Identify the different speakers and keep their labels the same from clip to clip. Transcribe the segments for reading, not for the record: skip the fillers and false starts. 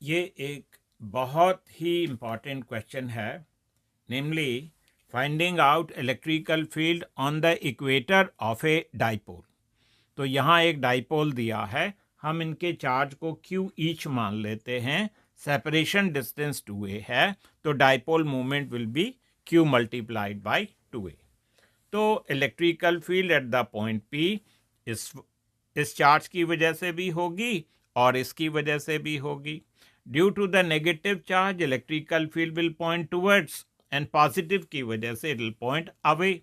Speaker 1: ये एक बहुत ही इम्पॉर्टेंट क्वेश्चन है, namely finding out electrical field on the equator of a dipole. तो यहाँ एक डाइपोल दिया है, हम इनके चार्ज को Q ईच मान लेते हैं, सेपरेशन डिस्टेंस 2a है, तो dipole moment will be Q multiplied by 2a। तो electrical field at the point P इस चार्ज की वजह से भी होगी और इसकी वजह से भी होगी। Due to the negative charge electrical field will point towards and positive की वजह से इट विल पॉइंट अवे।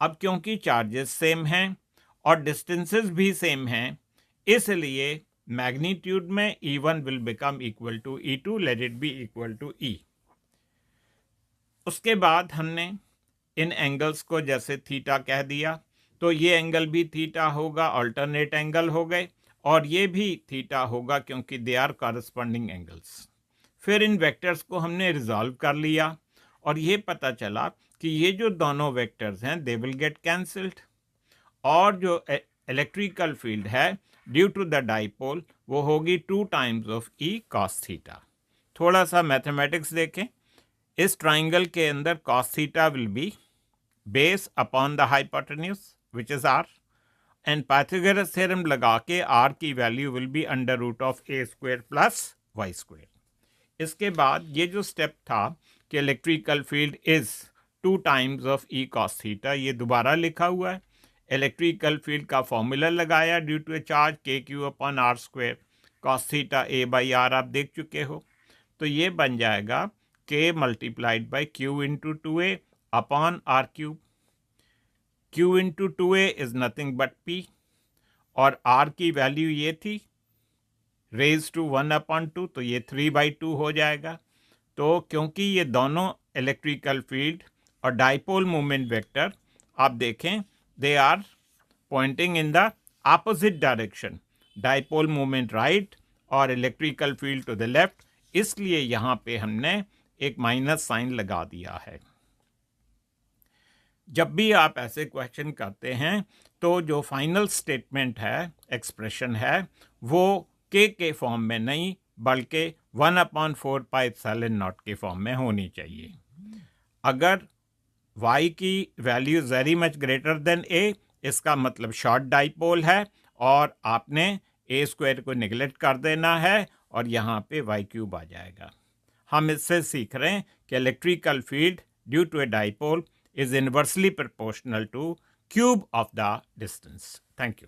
Speaker 1: अब क्योंकि चार्जेस सेम हैं और डिस्टेंसेस भी सेम हैं, इसलिए मैग्नीट्यूड में E1 will become equal to E2, let it be equal to E। उसके बाद हमने इन एंगल्स को जैसे थीटा कह दिया, तो ये एंगल भी थीटा होगा, अल्टरनेट एंगल हो गए, और ये भी थीटा होगा क्योंकि दे आर कॉरस्पॉन्डिंग एंगल्स। फिर इन वेक्टर्स को हमने रिजॉल्व कर लिया और ये पता चला कि ये जो दोनों वेक्टर्स हैं दे विल गेट कैंसल्ड, और जो इलेक्ट्रिकल फील्ड है ड्यू टू द डाइपोल वो होगी 2 times of E cos theta. थोड़ा सा मैथमेटिक्स देखें, इस ट्राइंगल के अंदर cos theta will be base upon the hypotenuse which is R, and Pythagoras theorem लगा के R की value will be under root of A square plus Y square. इसके बाद ये जो स्टेप था कि electrical field is 2 times of E cos theta, ये दोबारा लिखा हुआ है। इलेक्ट्रिकल फील्ड का फॉर्मूला लगाया due to a charge KQ upon R square, cos theta A by R आप देख चुके हो, तो ये बन जाएगा K multiplied by Q into 2A upon R cube. Q into 2A is nothing but P, और R की वैल्यू ये थी रेज टू 1/2, तो ये 3/2 हो जाएगा। तो क्योंकि ये दोनों इलेक्ट्रिकल फील्ड और डाइपोल मोमेंट वेक्टर आप देखें they are pointing in the opposite direction, dipole moment right और electrical field to the left, इसलिए यहाँ पे हमने एक माइनस साइन लगा दिया है। जब भी आप ऐसे क्वेश्चन करते हैं तो जो फाइनल स्टेटमेंट है, एक्सप्रेशन है, वो के फॉर्म में नहीं बल्कि 1/4 पाई एप्सिलॉन नॉट के फॉर्म में होनी चाहिए। अगर y की value very much greater than a, इसका मतलब शॉर्ट डाइपोल है और आपने a स्क्वायर को निगलेक्ट कर देना है और यहाँ पे y क्यूब आ जाएगा। हम इससे सीख रहे हैं कि electrical field due to a dipole is inversely proportional to cube of the distance. Thank you.